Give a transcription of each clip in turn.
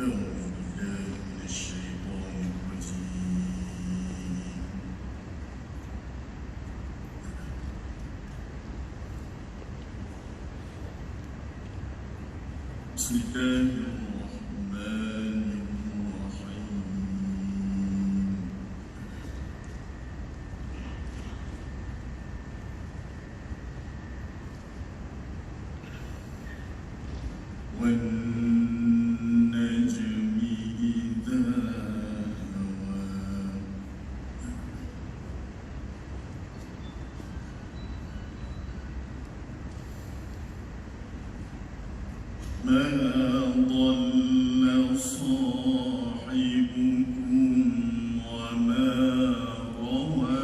بالله من الشيطان الرجيم. بسم الله الرحمن الرحيم. والنجم إذا هوى ما ضل صاحبكم وما غوى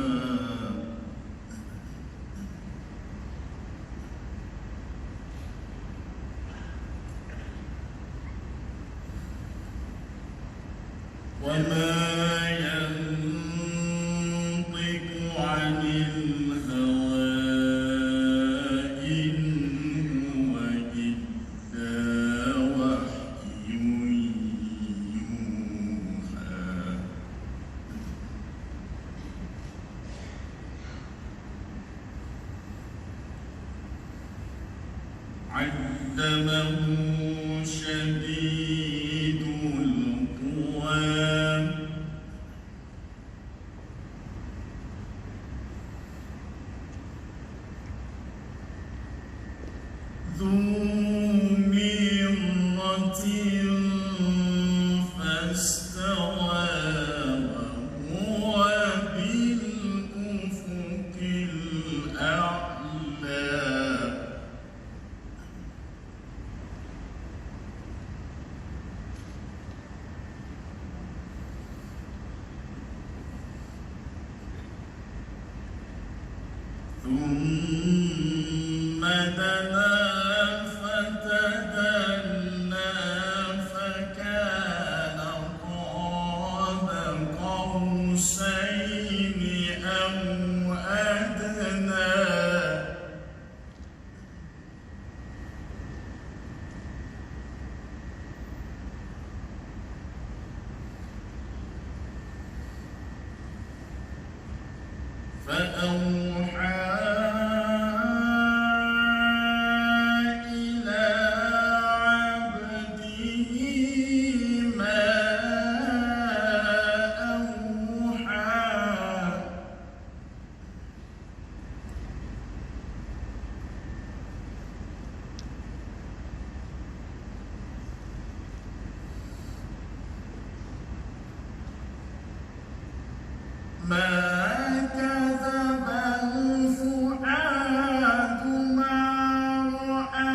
وما ينطق عن الهوى إن هو إلا وحي يوحى علمه شديد القوى ذو مرة فاستوى وهو بالأفق الأعلى ثم دنا فتدلى فكان قاب قوسين أو أدنى فأوحى إلى عبده ما أوحى ما كذب الفؤاد ما رأى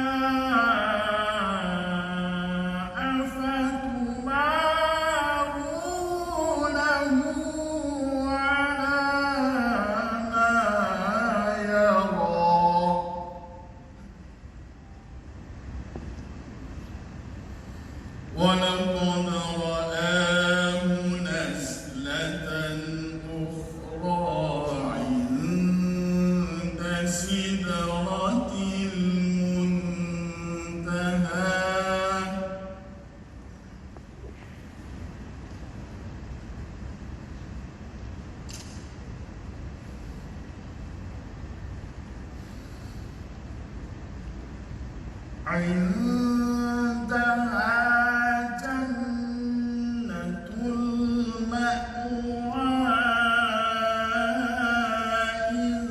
أفتمارونه على ما يرى ولقد رآه نزلة أخرى عند سدرة المنتهى عندها جنة المأوى إذ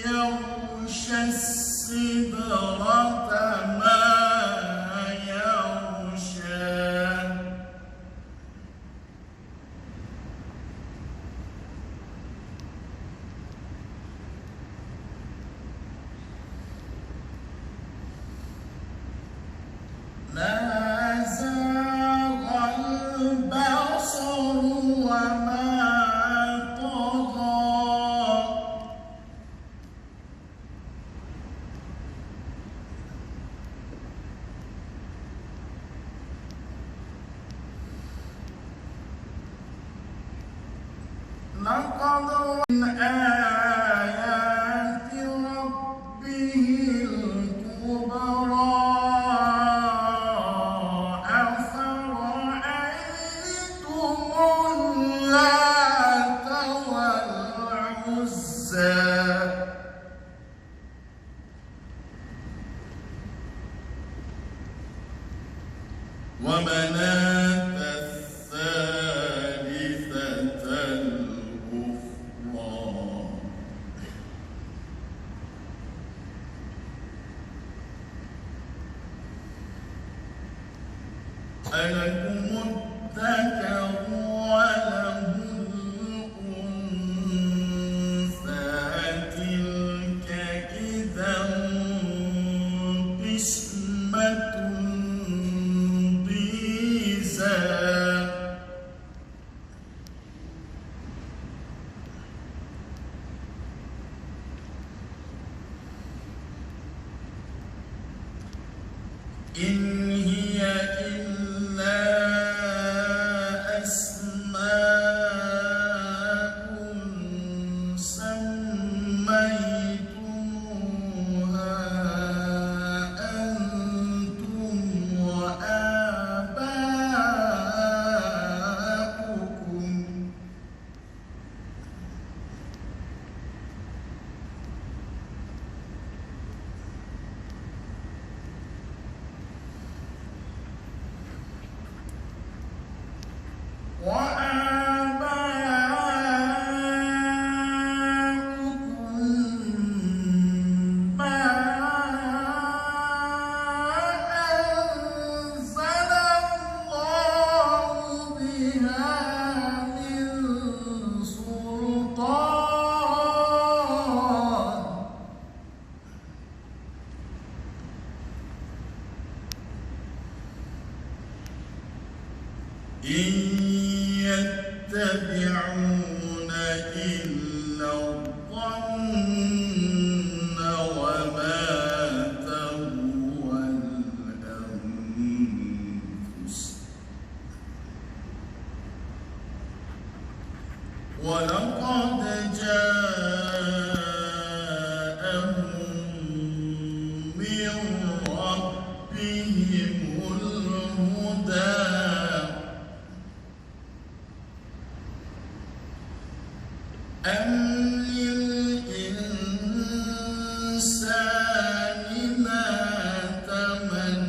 يغشى السدرة ما يغشى ما زاغ البصر وما طغى لقد من آيات ربه الكبرى أفرأى ومناة الثالثة الأخرى ألكم الذكر وله الأنثى تلك إذا قسمة ضيزى إن هي إلا أسماء سميتموها أنتم وآباؤكم ما أنزل الله بها من سلطان إن يتبعون إلا الظن وما تهوى الأنفس ولقد جاءهم من ربهم الهدى أم للإنسان ما تمنى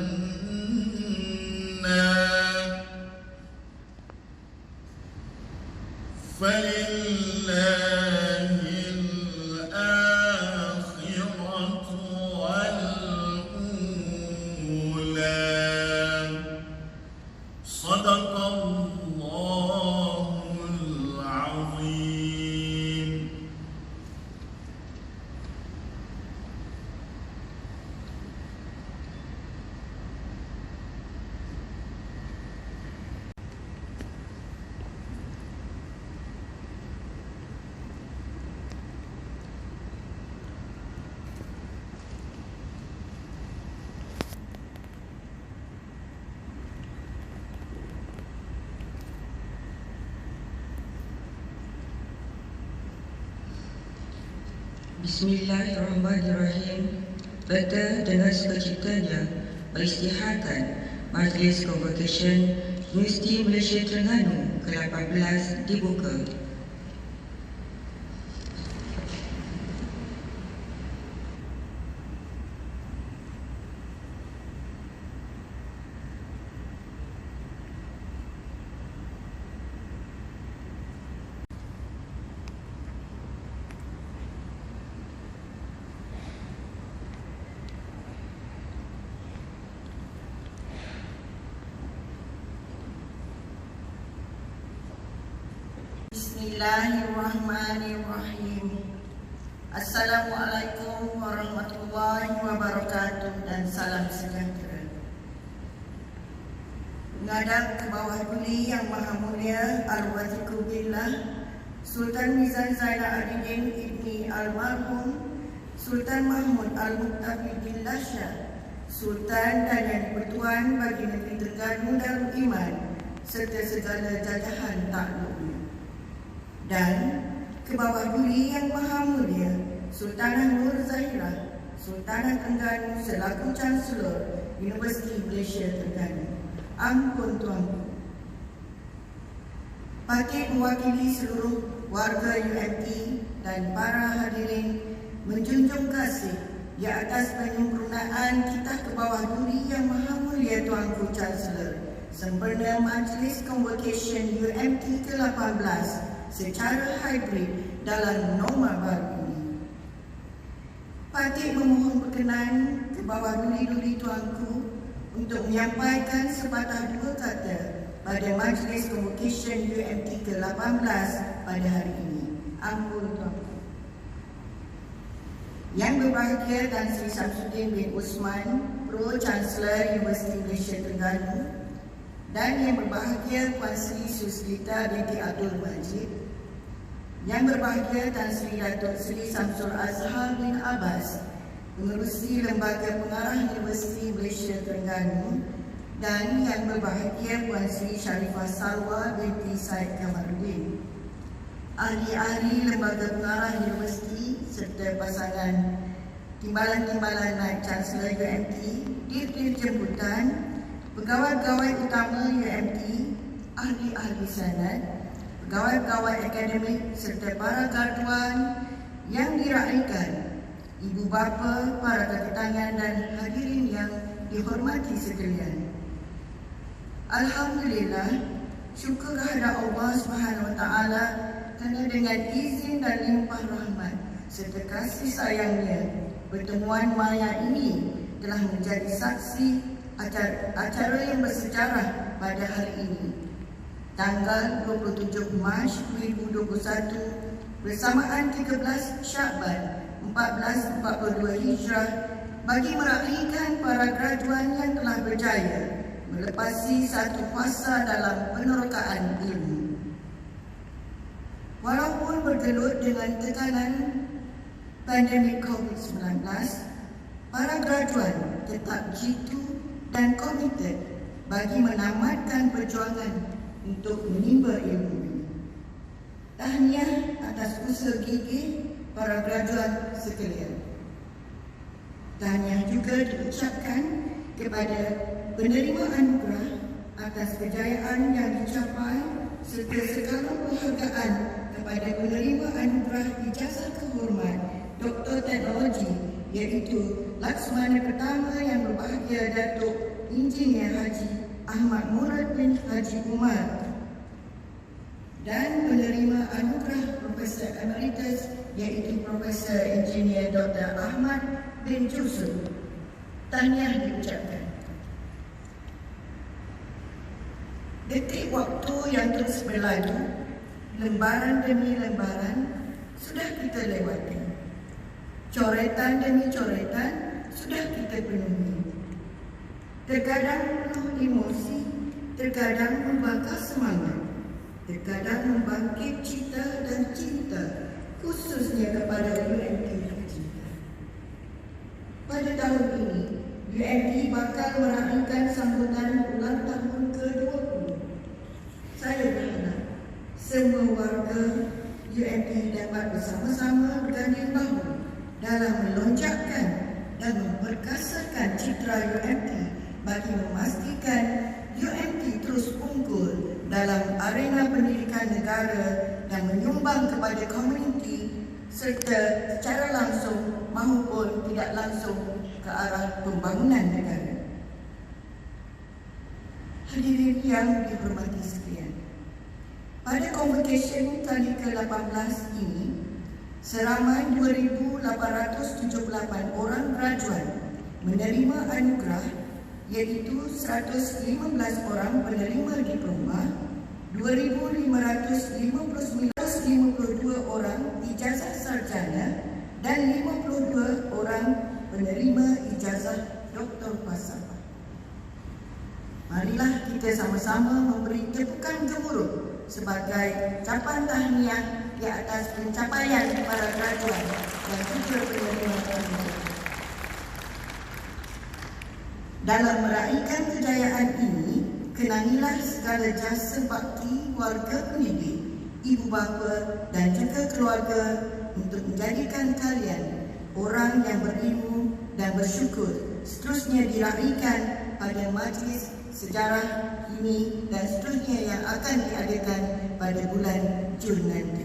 فلله الآخرة والأولى صدق الله العظيم. Bismillahirrahmanirrahim. Pada dengan sukacitanya peristiharkan Majlis Convocation Universiti Malaysia Terengganu ke-18 dibuka. Bismillahirrahmanirrahim. Assalamualaikum warahmatullahi wabarakatuh dan salam sejahtera. Menghadap ke bawah budi Yang Maha Mulia Al-Wazir Billah Sultan Mizan Zainal Abidin Ibni Almarhum Sultan Mahmud Al-Muqtafi Billah Shah, Sultan dan Yang Dipertuan bagi Negeri Terengganu Darul Iman serta segala jajahan takluknya. Dan ke bawah budi Yang Maha Mulia Sultanah Nur Zahirah Sultanah Terengganu selaku Chancellor Universiti Malaysia Terengganu. Ampun tuanku. Patut mewakili seluruh warga UMT dan para hadirin menjunjung kasih di atas penyempurnaan kita ke bawah budi Yang Maha Mulia Tuanku Chancellor sempena Majlis Convocation UMT ke-18 secara hybrid dalam norma baru ini. Patut memohon berkenan ke bawah duli-duli tuanku untuk menyampaikan sepatah dua kata pada Majlis Convocation UMT ke-18 pada hari ini. Ampun tuanku. Yang berbahagia Tan Sri Samsudin bin Usman, Pro-Chancellor Universiti Malaysia Terengganu, dan yang berbahagia Puan Sri Suslita binti Abdul Majid, yang berbahagia Tan Sri Datuk Sri Samsul Azhar bin Abbas, Pengerusi Lembaga Pengarah Universiti Malaysia Terengganu, dan yang berbahagia Puan Sri Sharifah Salwa binti Said Kamaluddin, ahli-ahli Lembaga Pengarah Universiti serta pasangan timbalan-timbalan naib Chancellor UMT, dir-dir jemputan, pegawai-pegawai utama UMT, ahli-ahli sanad, pegawai-pegawai akademik serta para garduan yang diraikan, ibu bapa, para kaki tangan dan hadirin yang dihormati sekalian. Alhamdulillah, syukur kehadrat Allah SWT kerana dengan izin dan limpah rahmat serta kasih sayangnya, pertemuan maya ini telah menjadi saksi acara yang bersejarah pada hari ini, tanggal 27 Mac 2021 bersamaan 13 Syakban 1442 Hijrah, bagi meraihkan para graduan yang telah berjaya melepasi satu fasa dalam penerokaan ilmu. Walaupun bergelut dengan tekanan pandemik COVID-19, para graduan tetap jitu dan komited bagi menamatkan perjuangan untuk menimba ilmu. Tahniah atas usaha gigih para graduan sekalian. Tahniah juga diucapkan kepada penerima anugerah atas kejayaan yang dicapai serta segala penghargaan kepada penerima anugerah ijazah kehormat Doktor Teknologi, iaitu Laksamana Pertama yang berbahagia Datuk Engineer Haji Ahmad Murad bin Haji Umar, dan penerima anugerah Profesor Emeritus iaitu Profesor Engineer Dr. Ahmad bin Yusuf. Tahniah diucapkan. Detik waktu yang terus berlalu, lembaran demi lembaran sudah kita lewati. Coretan demi coretan sudah kita penuhi. Terkadang penuh emosi, terkadang membakar semangat, terkadang membangkit cita dan cinta, khususnya kepada UMT kita. Pada tahun ini, UMT bakal meraihkan sambutan ulang tahun ke-20. Saya berharap semua warga UMT dapat bersama-sama berganding bahu dalam melonjakkan dan memperkasakan citra UMT bagi memastikan UMT terus unggul dalam arena pendidikan negara dan menyumbang kepada komuniti serta secara langsung maupun tidak langsung ke arah pembangunan negara. Hadirin yang dihormati sekalian, pada convocation kali ke-18 ini, seramai 2,878 orang graduan menerima anugerah, iaitu 115 orang penerima diploma, 2,552 orang ijazah sarjana dan 52 orang penerima ijazah doktor falsafah. Marilah kita sama-sama memberi tepukan gemuruh sebagai ucapan tahniah di atas pencapaian para graduan dan juga penerima anugerah. Dalam meraihkan kejayaan ini, kenangilah segala jasa bakti warga pendidik, ibu bapa dan juga keluarga untuk menjadikan kalian orang yang berilmu dan bersyukur seterusnya diraihkan pada majlis sejarah ini dan seterusnya yang akan diadakan pada bulan Jun nanti.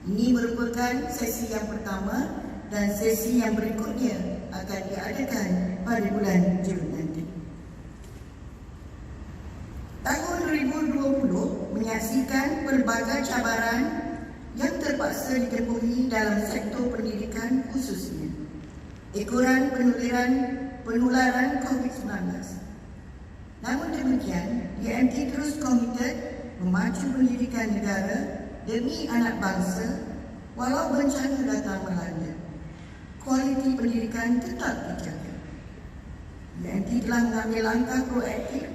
Ini merupakan sesi yang pertama dan sesi yang berikutnya akan diadakan pada bulan Jun nanti. 2020 menyaksikan pelbagai cabaran yang terpaksa ditempuhi dalam sektor pendidikan khususnya ekoran penularan COVID-19. Namun demikian, UMT terus komited memacu pendidikan negara demi anak bangsa walau bencana datang melanda. Kualiti pendidikan tetap dijaga. UMT telah mengambil langkah proaktif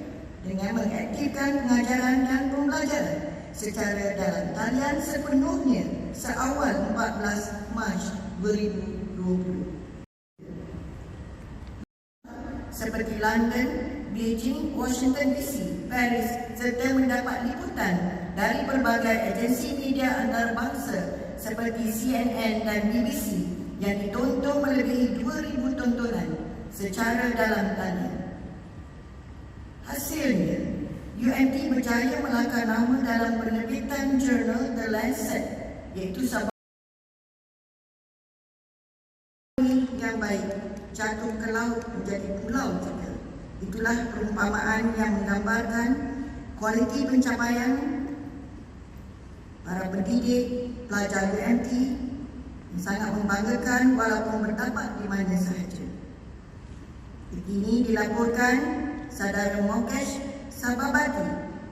dengan mengaktifkan pengajaran dan pembelajaran secara dalam talian sepenuhnya seawal 14 Mac 2020. Seperti London, Beijing, Washington DC, Paris serta mendapat liputan dari berbagai agensi media antarabangsa seperti CNN dan BBC yang ditonton melebihi 2,000 tontonan secara dalam talian. Hasilnya, UMT berjaya melangkah nama dalam penerbitan jurnal The Lancet, iaitu Sabah yang baik jatuh ke laut menjadi pulau juga. Itulah perumpamaan yang menggambarkan kualiti pencapaian para pendidik, pelajar UMT yang sangat membanggakan walaupun bertapak di mana sahaja. Ini dilaporkan Saudara Mokesh Sababati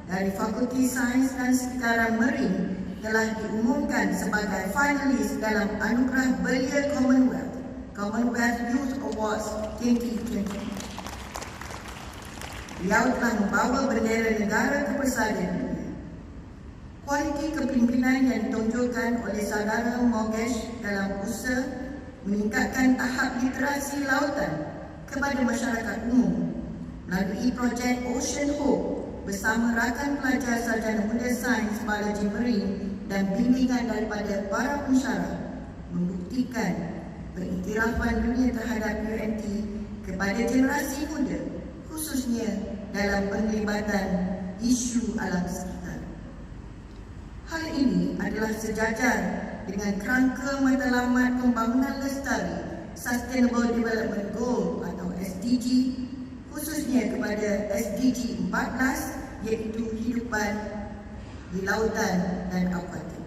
dari Fakulti Sains dan Sekitaran Marine telah diumumkan sebagai finalis dalam Anugerah Belia Commonwealth Youth Awards 2020. Beliau telah membawa bendera negara ke pesada dunia. Kualiti kepimpinan yang ditonjolkan oleh Saudara Mokesh dalam usaha meningkatkan tahap literasi lautan kepada masyarakat umum melalui projek Ocean Hope bersama rakan pelajar sarjana muda sains biologi marine dan bimbingan daripada para pensyarah membuktikan pengiktirafan dunia terhadap UMT kepada generasi muda khususnya dalam penglibatan isu alam sekitar. Hal ini adalah sejajar dengan kerangka matlamat pembangunan lestari Sustainable Development Goal atau SDG, khususnya kepada SDG 14 iaitu hidupan di lautan dan akuatik.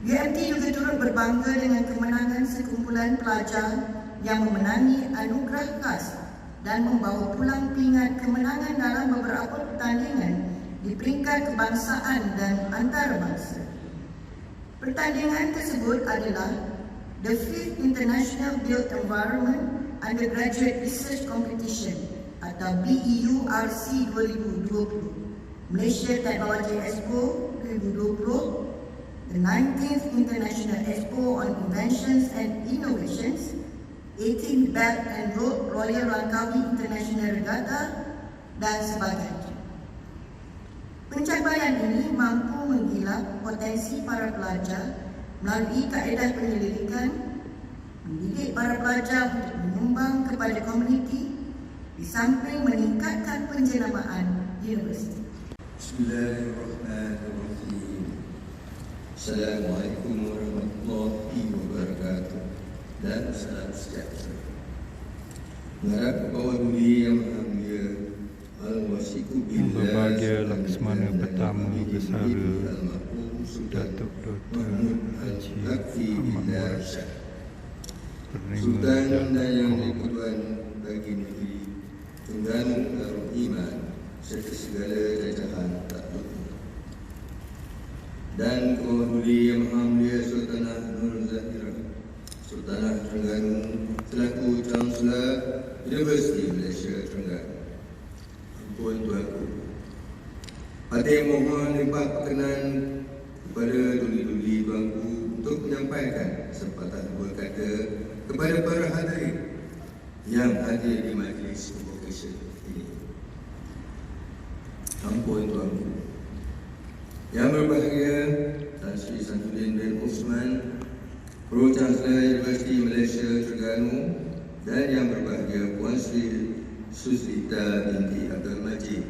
UMT juga turut berbangga dengan kemenangan sekumpulan pelajar yang memenangi anugerah khas dan membawa pulang pingat kemenangan dalam beberapa pertandingan di peringkat kebangsaan dan antarabangsa. Pertandingan tersebut adalah the 5th International Built Environment Undergraduate Research Competition atau BEURC 2020, Malaysia Technology Expo 2020, the 19th International Expo on Inventions and Innovations, 18th Belt and Road Royal Langkawi International Regatta dan sebagainya. Pencapaian ini mampu menggilap potensi para pelajar melalui kaedah penyelidikan, mendidik para pelajar untuk menyumbang kepada komuniti di samping meningkatkan penjenamaan universiti. Bismillahirrahmanirrahim. Assalamualaikum warahmatullahi wabarakatuh dan salam sejahtera. Mengharap Bapak Duli yang Maha Mulia Al-Wasiku Billah Berbahagia Laksmana Pertama Besara Datuk Dr. Haji Muhammad Murad Sultan dan Yang penerima Di-Pertuan bagi negeri Terengganu Darul Iman serta segala jajahan tak lupa. Dan Bapak Duli yang Maha Mulia Sultanah Nur Zahirah Sultanah Terengganu selaku Chancellor Universiti Malaysia Terengganu. Ampun Tuanku, Patih mohon limpah perkenan kepada duli-duli tuanku untuk menyampaikan sepatah dua kata kepada para hadirin yang hadir di majlis convocation ini. Ampun Tuanku. Yang berbahagia Tan Sri Samsudin bin Osman, Pro Chancellor Universiti Malaysia Terengganu, dan yang berbahagia Puan Sri Suzita binti Abdul Majid.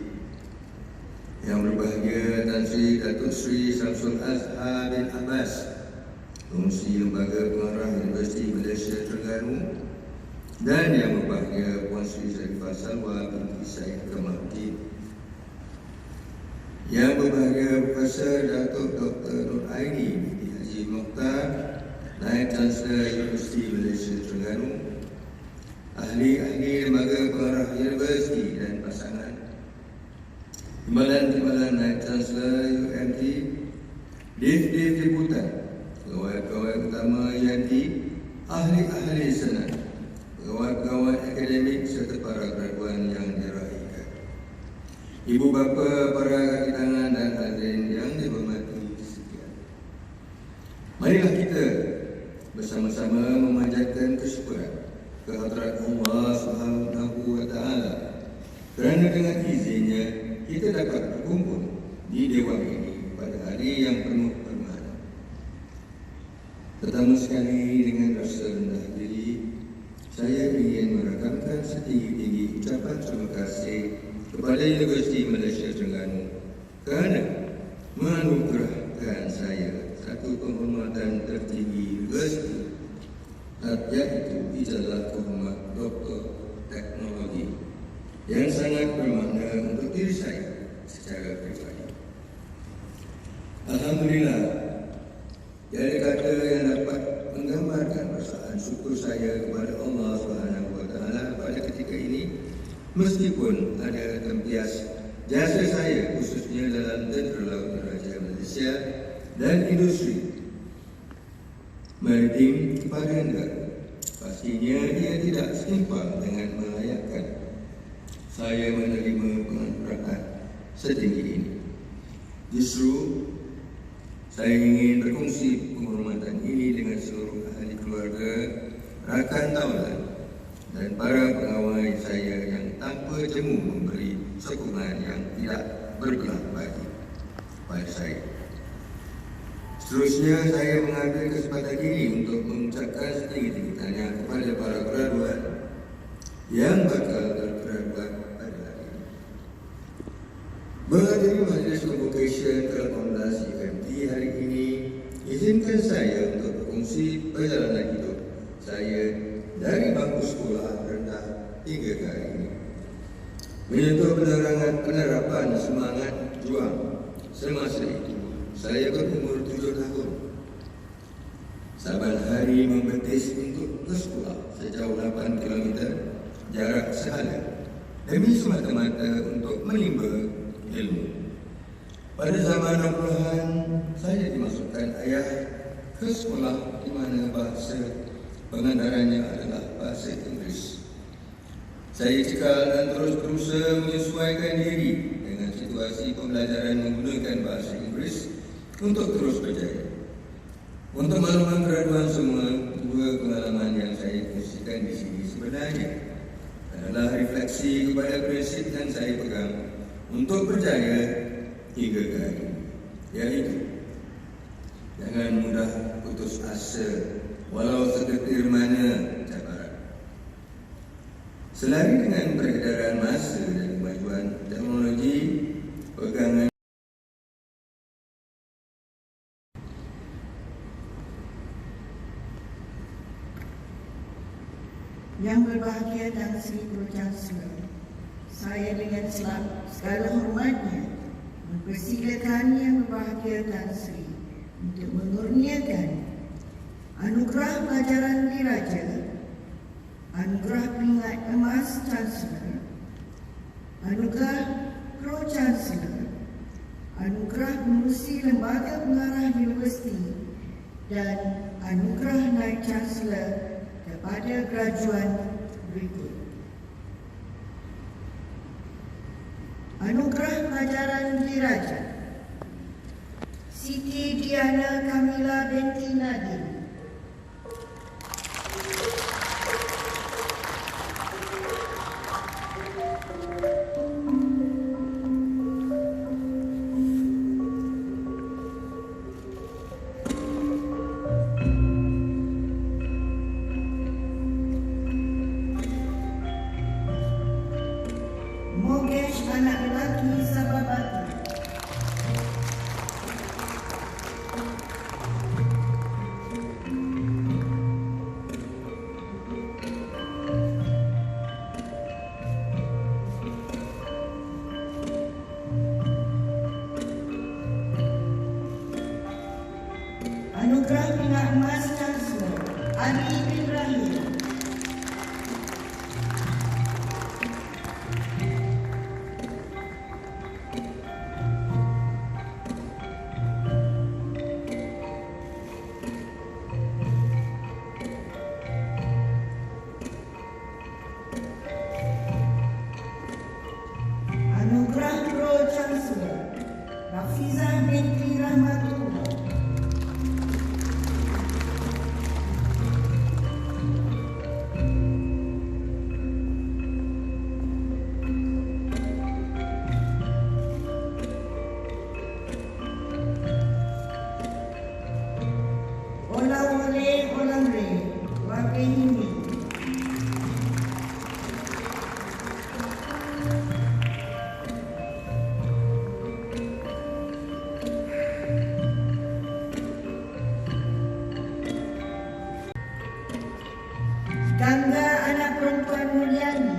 Yang berbahagia Tan Sri Datuk Sri Samsul Azhar bin Abbas, Pengurusi Lembaga Pengarah Universiti Malaysia Terengganu, dan yang berbahagia Puan Sri Zarifah Salwa binti Syed Kamaluddin. Yang berbahagia Profesor Datuk Dr. Nur Aini binti Haji Mokhtar, Naib Chancellor Universiti Malaysia Terengganu, ahli-ahli lembaga pengarah universiti dan pasangan, Timbalan-timbalan Naib Chancellor UMT, Div-Div Liputan, pegawai-pegawai utama UMT, ahli-ahli senat, pegawai-pegawai akademik serta para graduan yang dirahaikan, ibu bapa, para kaki tangan dan hadirin yang dihormati sekalian. Marilah kita bersama-sama memanjatkan kesyukuran kehadrat Allah Subhanahu wa Ta'ala kerana dengan izinnya kita dapat berkumpul di dewan ini pada hari yang penuh permana. Pertama sekali, dengan rasa rendah diri, saya ingin merakamkan setinggi-tinggi ucapan terima kasih kepada Universiti Malaysia Terengganu kerana menganugerahkan saya satu penghormatan tertinggi universiti, iaitu ijazah kehormat Doktor Teknologi yang sangat bermakna untuk diri saya secara pribadi. Alhamdulillah, tiada kata yang dapat menggambarkan perasaan syukur saya kepada Allah Subhanahu wa Ta'ala pada ketika ini, meskipun ada tempias jasa saya khususnya dalam Tentera Laut Diraja Malaysia dan industri maritim kepada negara. Pastinya ia tidak setimpal dengan melayakkan saya menerima penganugerahan setinggi ini. Justru saya ingin berkongsi penghormatan ini dengan seluruh ahli keluarga, rakan tawanan dan para pegawai saya yang tanpa jemu memberi sokongan yang tidak berbelah bagi pada saya. Seterusnya, saya mengambil kesempatan ini untuk mengucapkan setinggi-tinggi tanya kepada para graduan yang bakal bergraduat pada hari ini. Menghadiri majlis convocation ke-18 UMT hari ini, izinkan saya untuk berkongsi perjalanan hidup saya dari bangku sekolah rendah hingga ke hari ini, menyentuh penerapan semangat juang. Semasa itu saya berumur 7 tahun. Saban hari membetis untuk ke sekolah sejauh 8 km jarak sehala demi semata-mata untuk menimba ilmu. Pada zaman 60-an, saya dimasukkan ayah ke sekolah di mana bahasa pengandarannya adalah bahasa Inggeris. Saya cekal dan terus berusaha menyesuaikan diri dengan situasi pembelajaran menggunakan bahasa Inggeris untuk terus berjaya. Untuk makluman graduan semua, dua pengalaman yang saya kongsikan di sini sebenarnya adalah refleksi kepada prinsip yang saya pegang untuk berjaya hingga ke hari ini, iaitu jangan mudah putus asa walau seketir mana cabaran. Selari dengan peredaran masa dan kemajuan teknologi, pegangan Yang berbahagia Tan Sri Pro-Chancellor, saya dengan segala hormatnya mempersilakan Yang Berbahagia Tan Sri untuk mengurniakan anugerah pelajaran diraja, anugerah peringkat emas Chancellor, anugerah Pro-Chancellor, anugerah pengurusi lembaga pengarah universiti dan anugerah Naib Chancellor kepada graduan berikut. Anugerah Pelajaran Diraja Siti Diana Kamila binti Nadim. Mogesh anak lelaki Sababati. Ari bin Rahim, Anugerah Pro Chancellor Rafizah binti Rahmatullah, Olawale Olamre Wapehimi, Gangga anak perempuan Mulyani,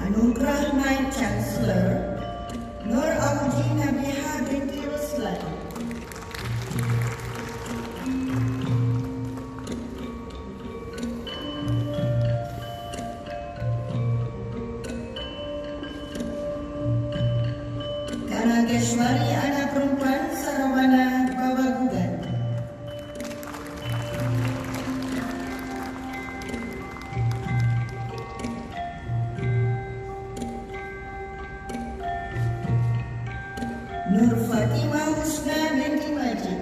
Anugerah Night Chancellor Nur Auji Nabiha binti Ruslan, Kanageshwari anak perempuan Sarawana Babagugan, Nur Fatimah Husna binti Majid,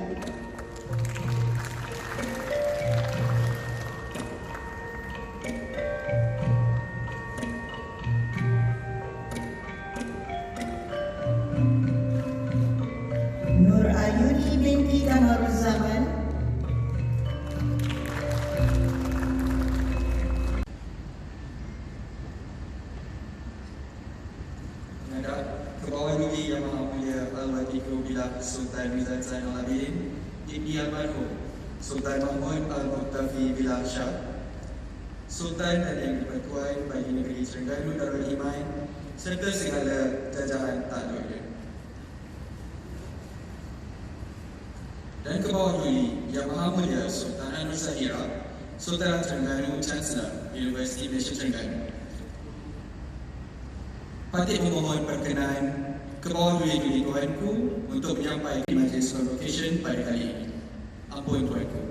Nur Ayuni binti Kamaruzzaman, Menghadap ke bawah diri Yang Maha Mulia Al-Watiku Billah Sultan Mizan Zainal Abidin Ibni Almarhum Sultan Mahmud Al-Muqtafi Billah Shah, Sultan dan Yang di-Pertuan bagi negeri Terengganu Darul Iman serta segala jajaran takluknya. Dan ke bawah diri Yang Maha Mulia Sultan Anwar Zahira Sultan Terengganu Chancellor Universiti Malaysia Terengganu. Patut memohon perkenan ke bawah diri tuanku untuk menyampaikan majlis convocation pada kali ini. Ampun tuanku.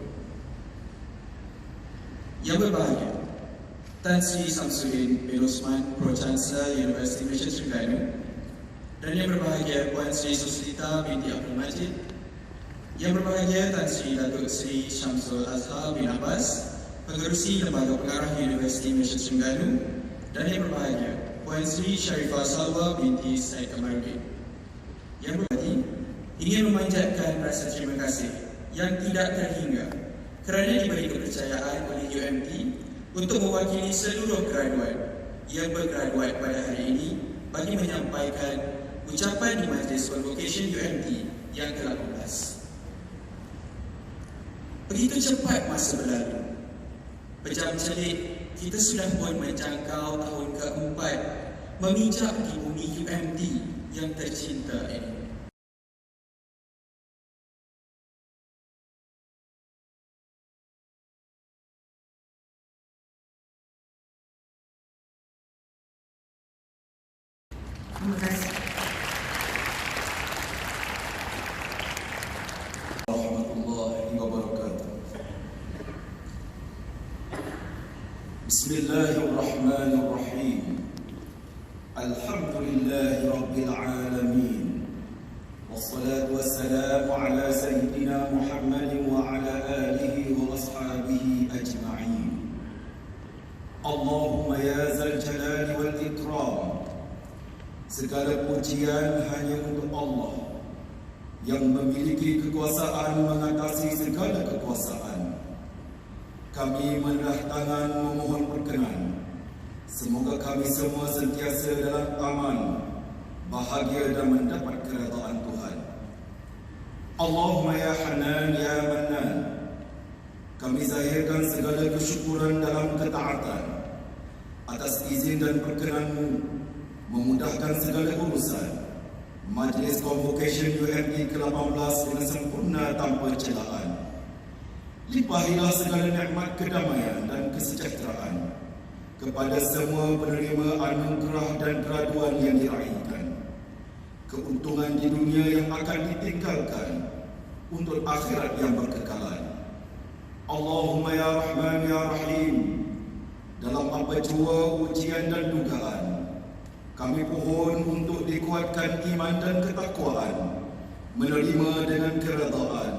Yang berbahagia, Tan Sri Samsudin bin Osman, Pro-Chancellor Universiti Malaysia Terengganu, dan yang berbahagia Puan Sri Suslita binti Abdul Majid, yang berbahagia Tan Sri Datuk Sri Syamsul Azhar bin Abbas, Pengerusi Lembaga Pengarah Universiti Malaysia Terengganu, dan yang berbahagia Puan Sri Sharifah Salwa binti Said Kamaruddin. Yang berbahagia, ingin memanjatkan rasa terima kasih yang tidak terhingga kerana diberi kepercayaan oleh UMT untuk mewakili seluruh graduat yang bergraduat pada hari ini bagi menyampaikan ucapan di Majlis Convocation UMT yang ke-18. Begitu cepat masa berlalu. Pejam celik, kita sudah pun menjangkau tahun ke-4 memijak di bumi UMT yang tercinta ini. Terima kasih. Warahmatullahi wabarakatuh. Bismillahirrahmanirrahim. Alhamdulillahi rabbil alamin. Wassalatu wassalamu ala sayyidina Muhammadin wa ala alihi wa ashabihi ajma'in. Allahumma ya zal jalali wal ikram. Segala pujian hanya untuk Allah yang memiliki kekuasaan mengatasi segala kekuasaan. Kami menelah tangan memohon perkenan. Semoga kami semua sentiasa dalam aman, bahagia dan mendapat keredaan Tuhan. Allahumma ya Hanan ya Mannan. kami zahirkan segala kesyukuran dalam ketaatan atas izin dan perkenanmu memudahkan segala urusan Majlis Convocation UME ke-18 dengan sempurna tanpa celaan. Limpahilah segala nikmat kedamaian dan kesejahteraan kepada semua penerima anugerah dan graduan yang diraihkan. Keuntungan di dunia yang akan ditinggalkan untuk akhirat yang berkekalan. Allahumma ya Rahman ya Rahim, dalam apa jua ujian dan dugaan, kami pohon untuk dikuatkan iman dan ketakwaan, menerima dengan keredaan,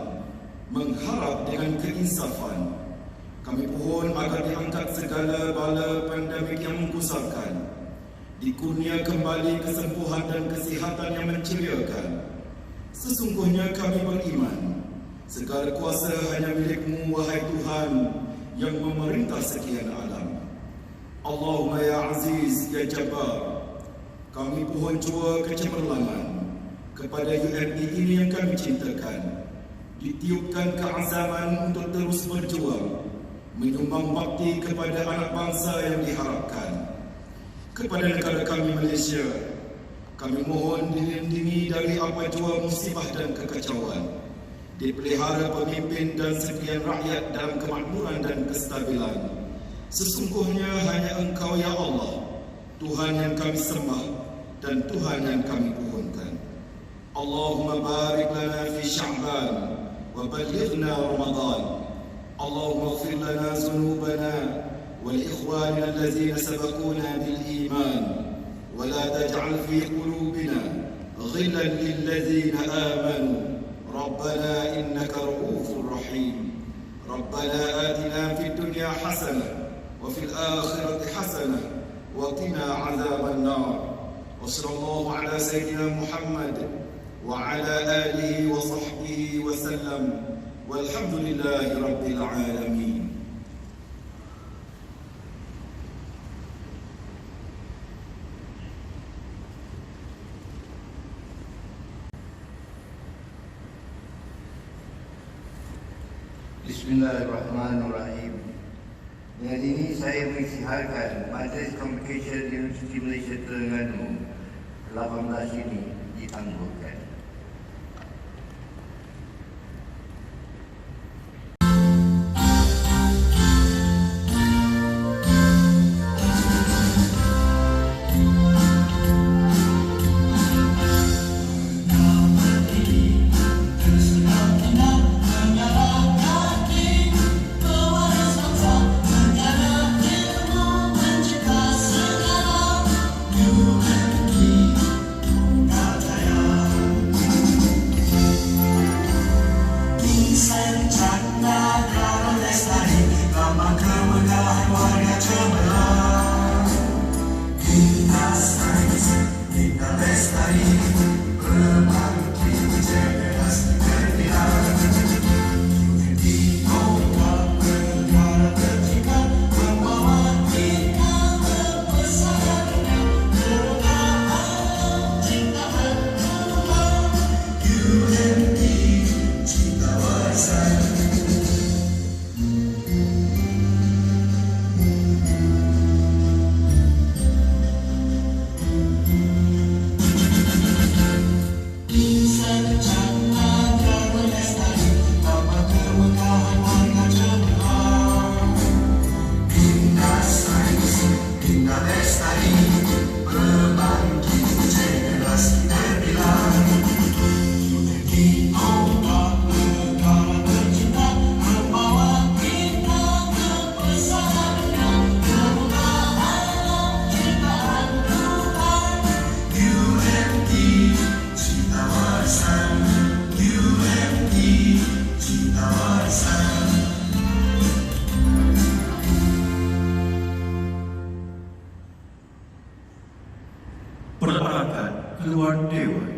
mengharap dengan keinsafan. Kami pohon agar diangkat segala bala pandemik yang menggusarkan, dikurnia kembali kesembuhan dan kesihatan yang menceriakan. Sesungguhnya kami beriman, segala kuasa hanya milik-Mu, wahai Tuhan yang memerintah sekian alam. Allahumma ya Aziz ya Jabbar, kami pohon jua kecemerlangan kepada UME ini yang kami cintakan, ditiupkan keazaman untuk terus berjuang, menyumbang bakti kepada anak bangsa yang diharapkan. Kepada negara kami Malaysia, kami mohon dilindungi dari apa jua musibah dan kekacauan, dipelihara pemimpin dan sekalian rakyat dalam kemakmuran dan kestabilan. Sesungguhnya hanya Engkau ya Allah, Tuhan yang kami sembah dan Tuhan yang kami pohonkan. Allahumma barik lana fi Sya'ban wa balighna Ramadan. Allahumma ighfir lana dhunubana wa li ikhwanina allazina sabaquna bil iman wa la taj'al fi qulubina ghillan lil ladzina amanu. Rabbana innaka ra'ufur rahim. Rabbana atina fid dunya hasanah wa fil akhirati hasanah wa qina 'adzaban nar. وصلى الله على سيدنا محمد وعلى آله وصحبه وسلم والحمد لله رب العالمين. Bismillahirrahmanirrahim. Dengan ini saya mengisytiharkan Majlis Convocation Universiti Malaysia Terengganu 18 ini ditangguhkan. Peranakan keluar Dewan.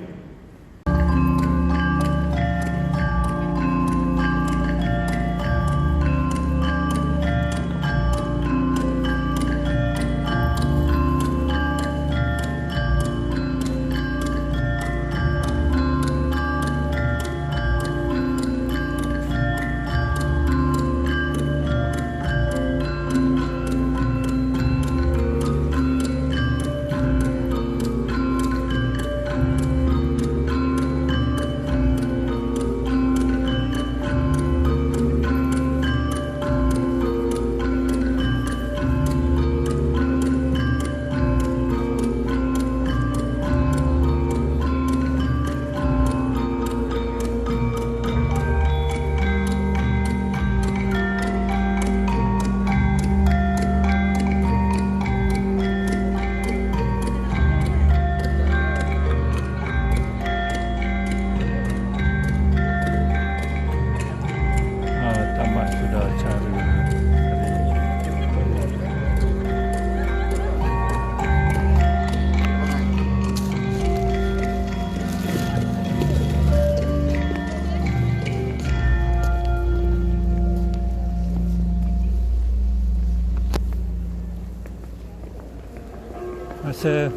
Saya